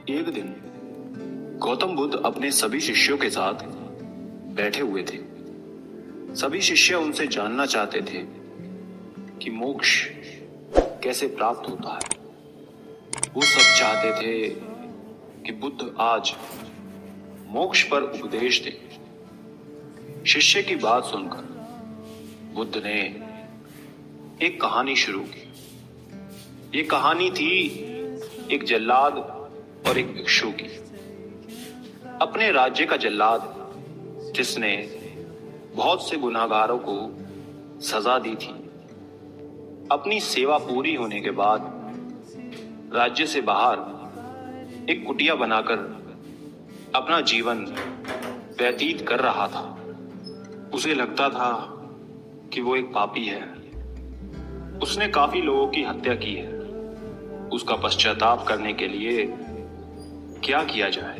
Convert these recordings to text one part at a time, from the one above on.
एक दिन गौतम बुद्ध अपने सभी शिष्यों के साथ बैठे हुए थे। सभी शिष्य उनसे जानना चाहते थे कि मोक्ष कैसे प्राप्त होता है। वो सब चाहते थे कि बुद्ध आज मोक्ष पर उपदेश दे। शिष्य की बात सुनकर बुद्ध ने एक कहानी शुरू की। ये कहानी थी एक जल्लाद और एक भिक्षु की। अपने राज्य का जल्लाद, जिसने बहुत से गुनाहगारों को सजा दी थी, अपनी सेवा पूरी होने के बाद राज्य से बाहर एक कुटिया बनाकर अपना जीवन व्यतीत कर रहा था। उसे लगता था कि वो एक पापी है। उसने काफी लोगों की हत्या की है। उसका पश्चाताप करने के लिए क्या किया जाए?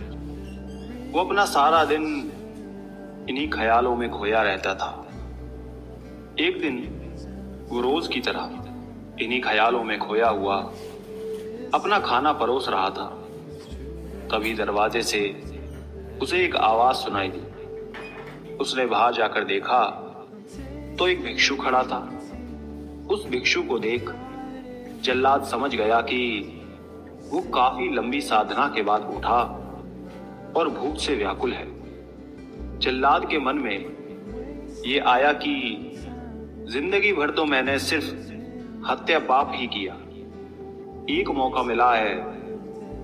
वो अपना सारा दिन इन्हीं ख्यालों में खोया रहता था। एक दिन वो रोज की तरह इन्हीं ख्यालों में खोया हुआ अपना खाना परोस रहा था। तभी दरवाजे से उसे एक आवाज सुनाई दी। उसने बाहर जाकर देखा तो एक भिक्षु खड़ा था। उस भिक्षु को देख जल्लाद समझ गया कि वो काफी लंबी साधना के बाद उठा और भूख से व्याकुल है। जल्लाद के मन में ये आया कि जिंदगी भर तो मैंने सिर्फ हत्या पाप ही किया। एक मौका मिला है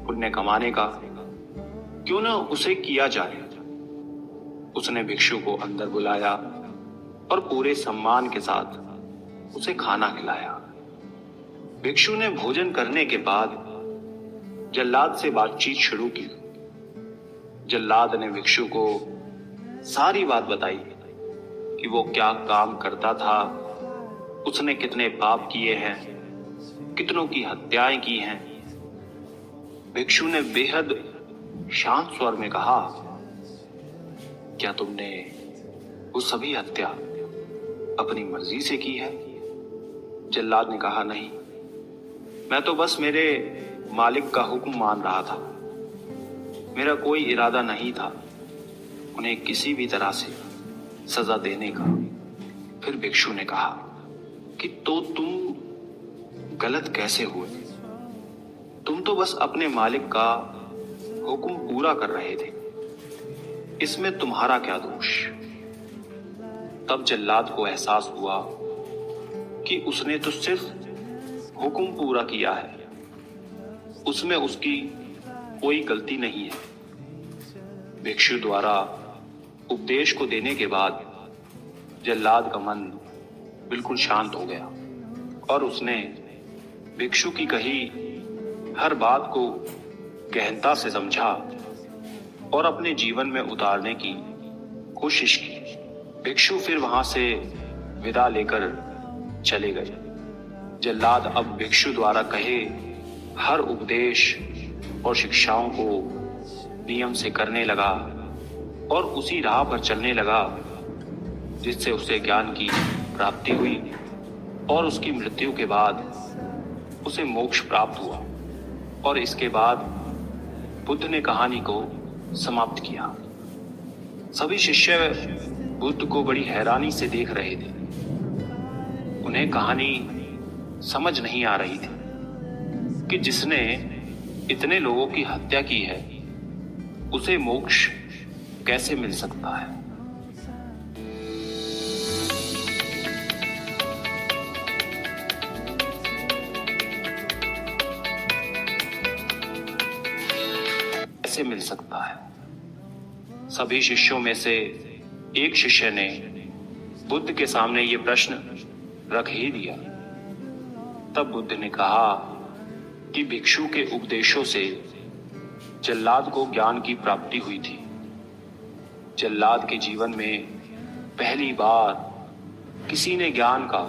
पुण्य कमाने का, क्यों न उसे किया जाए। उसने भिक्षु को अंदर बुलाया और पूरे सम्मान के साथ उसे खाना खिलाया। भिक्षु ने भोजन करने के बाद जल्लाद से बातचीत शुरू की। जल्लाद ने भिक्षु को सारी बात बताई कि वो क्या काम करता था, उसने कितने पाप किए हैं, कितनों की हत्याएं की हैं। भिक्षु ने बेहद शांत स्वर में कहा, क्या तुमने वो सभी हत्या अपनी मर्जी से की है? जल्लाद ने कहा, नहीं, मैं तो बस मेरे मालिक का हुक्म मान रहा था। मेरा कोई इरादा नहीं था उन्हें किसी भी तरह से सजा देने का। फिर भिक्षु ने कहा कि तो तुम गलत कैसे हुए? तुम तो बस अपने मालिक का हुक्म पूरा कर रहे थे, इसमें तुम्हारा क्या दोष? तब जल्लाद को एहसास हुआ कि उसने तो सिर्फ हुक्म पूरा किया है, उसमें उसकी कोई गलती नहीं है। भिक्षु द्वारा उपदेश को देने के बाद जल्लाद का मन बिल्कुल शांत हो गया और उसने भिक्षु की कही हर बात को गहनता से समझा और अपने जीवन में उतारने की कोशिश की। भिक्षु फिर वहां से विदा लेकर चले गए। जल्लाद अब भिक्षु द्वारा कहे हर उपदेश और शिक्षाओं को नियम से करने लगा और उसी राह पर चलने लगा जिससे उसे ज्ञान की प्राप्ति हुई और उसकी मृत्यु के बाद उसे मोक्ष प्राप्त हुआ। और इसके बाद बुद्ध ने कहानी को समाप्त किया। सभी शिष्य बुद्ध को बड़ी हैरानी से देख रहे थे। उन्हें कहानी समझ नहीं आ रही थी कि जिसने इतने लोगों की हत्या की है उसे मोक्ष कैसे मिल सकता है। कैसे मिल सकता है? सभी शिष्यों में से एक शिष्य ने बुद्ध के सामने ये प्रश्न रख ही दिया। तब बुद्ध ने कहा कि भिक्षु के उपदेशों से जल्लाद को ज्ञान की प्राप्ति हुई थी। जल्लाद के जीवन में पहली बार किसी ने ज्ञान का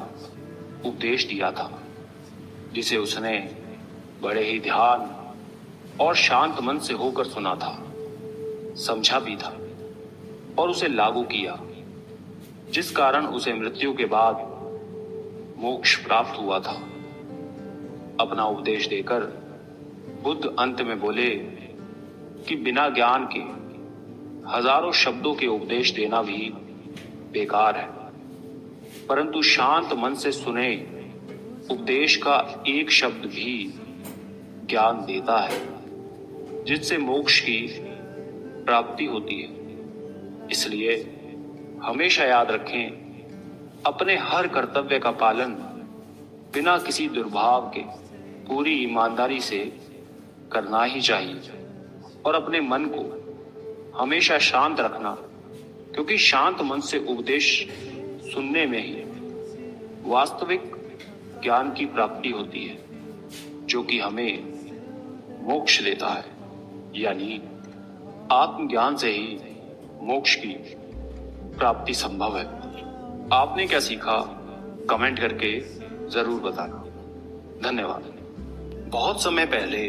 उपदेश दिया था, जिसे उसने बड़े ही ध्यान और शांत मन से होकर सुना था, समझा भी था और उसे लागू किया, जिस कारण उसे मृत्यु के बाद मोक्ष प्राप्त हुआ था। अपना उपदेश देकर बुद्ध अंत में बोले कि बिना ज्ञान के हजारों शब्दों के उपदेश देना भी बेकार है, परंतु शांत मन से सुने उपदेश का एक शब्द भी ज्ञान देता है, जिससे मोक्ष की प्राप्ति होती है। इसलिए हमेशा याद रखें, अपने हर कर्तव्य का पालन बिना किसी दुर्भाव के पूरी ईमानदारी से करना ही चाहिए, और अपने मन को हमेशा शांत रखना, क्योंकि शांत मन से उपदेश सुनने में ही वास्तविक ज्ञान की प्राप्ति होती है, जो कि हमें मोक्ष देता है। यानी आत्मज्ञान से ही मोक्ष की प्राप्ति संभव है। आपने क्या सीखा, कमेंट करके जरूर बताना। धन्यवाद। बहुत समय पहले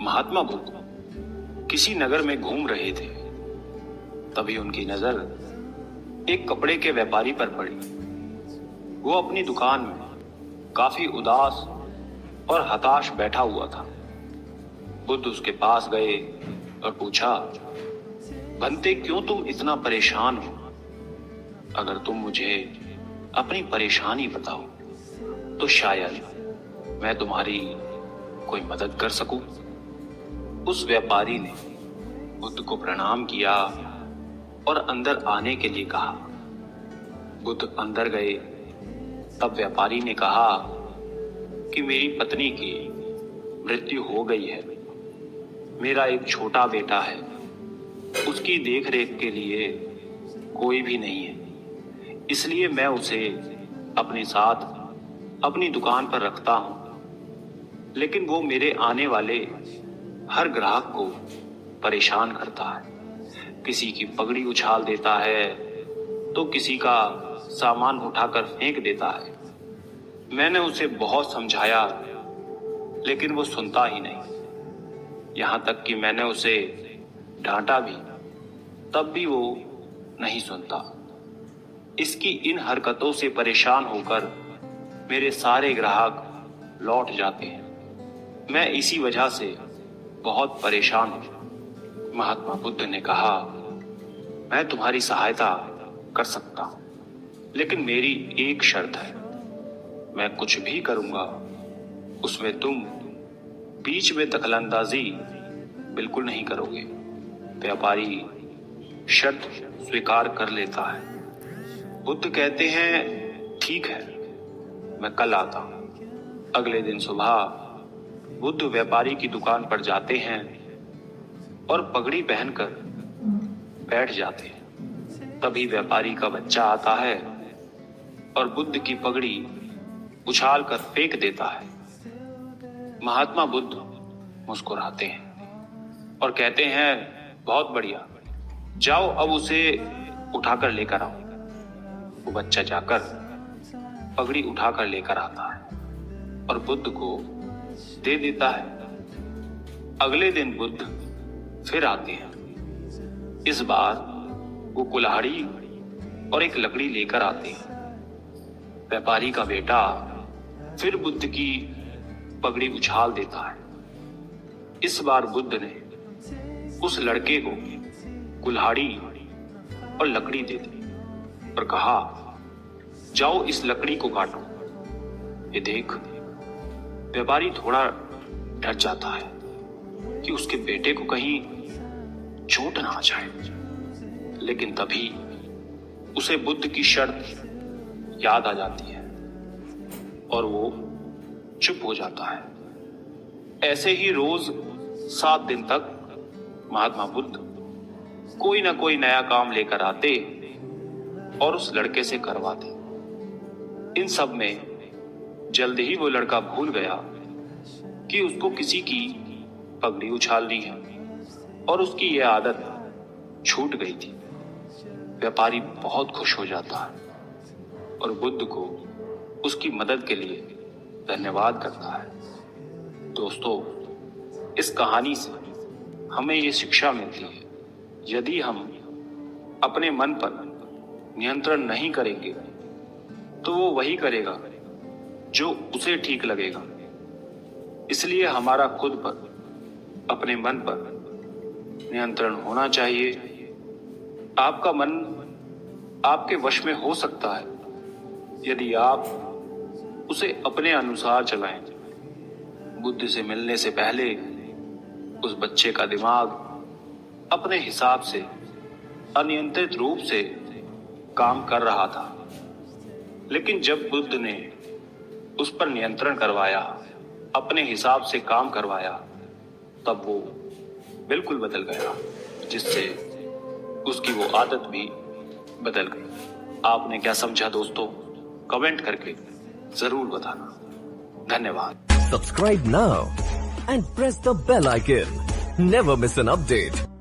महात्मा बुद्ध किसी नगर में घूम रहे थे। तभी उनकी नजर एक कपड़े के व्यापारी पर पड़ी। वो अपनी दुकान में काफी उदास और हताश बैठा हुआ था। बुद्ध उसके पास गए और पूछा, बनते क्यों तुम इतना परेशान हो? अगर तुम मुझे अपनी परेशानी बताओ तो शायद मैं तुम्हारी कोई मदद कर सकूं। उस व्यापारी ने बुद्ध को प्रणाम किया और अंदर आने के लिए कहा। बुद्ध अंदर गए। तब व्यापारी ने कहा कि मेरी पत्नी की मृत्यु हो गई है। मेरा एक छोटा बेटा है, उसकी देखरेख के लिए कोई भी नहीं है, इसलिए मैं उसे अपने साथ अपनी दुकान पर रखता हूं। लेकिन वो मेरे आने वाले हर ग्राहक को परेशान करता है। किसी की पगड़ी उछाल देता है तो किसी का सामान उठाकर फेंक देता है। मैंने उसे बहुत समझाया, लेकिन वो सुनता ही नहीं। यहां तक कि मैंने उसे डांटा भी, तब भी वो नहीं सुनता। इसकी इन हरकतों से परेशान होकर मेरे सारे ग्राहक लौट जाते हैं। मैं इसी वजह से बहुत परेशान हूं। महात्मा बुद्ध ने कहा, मैं तुम्हारी सहायता कर सकता हूं, लेकिन मेरी एक शर्त है। मैं कुछ भी करूंगा उसमें तुम बीच में दखलंदाजी बिल्कुल नहीं करोगे। व्यापारी शर्त स्वीकार कर लेता है। बुद्ध कहते हैं, ठीक है, मैं कल आता हूं। अगले दिन सुबह बुद्ध व्यापारी की दुकान पर जाते हैं और पगड़ी पहनकर बैठ जाते हैं। तभी व्यापारी का बच्चा आता है और बुद्ध की पगड़ी उछाल कर फेंक देता है। महात्मा बुद्ध मुस्कुराते हैं और कहते हैं, बहुत बढ़िया, जाओ अब उसे उठाकर लेकर आओ। वो बच्चा जाकर पगड़ी उठाकर लेकर आता है और बुद्ध को दे देता है। अगले दिन बुद्ध फिर आते हैं। इस बार वो कुल्हाड़ी और एक लकड़ी लेकर आते हैं। व्यापारी का बेटा फिर बुद्ध की पगड़ी उछाल देता है। इस बार बुद्ध ने उस लड़के को कुल्हाड़ी और लकड़ी दे दी और कहा, जाओ इस लकड़ी को काटो। ये देख व्यापारी थोड़ा डर जाता है कि उसके बेटे को कहीं चोट ना आ जाए, लेकिन तभी उसे बुद्ध की शर्त याद आ जाती है और वो चुप हो जाता है। ऐसे ही रोज 7 दिन तक महात्मा बुद्ध कोई ना कोई नया काम लेकर आते और उस लड़के से करवाते। इन सब में जल्द ही वो लड़का भूल गया कि उसको किसी की पगड़ी उछालनी है और उसकी यह आदत छूट गई थी। व्यापारी बहुत खुश हो जाता है और बुद्ध को उसकी मदद के लिए धन्यवाद करता है। दोस्तों, इस कहानी से हमें ये शिक्षा मिलती है, यदि हम अपने मन पर नियंत्रण नहीं करेंगे तो वो वही करेगा जो उसे ठीक लगेगा। इसलिए हमारा खुद पर, अपने मन पर नियंत्रण होना चाहिए। आपका मन आपके वश में हो सकता है यदि आप उसे अपने अनुसार चलाएं। बुद्ध से मिलने से पहले उस बच्चे का दिमाग अपने हिसाब से अनियंत्रित रूप से काम कर रहा था, लेकिन जब बुद्ध ने उस पर नियंत्रण करवाया, अपने हिसाब से काम करवाया, तब वो बिल्कुल बदल गया, जिससे उसकी वो आदत भी बदल गई। आपने क्या समझा दोस्तों? कमेंट करके जरूर बताना। धन्यवाद। Subscribe now and press the bell icon. Never miss an update.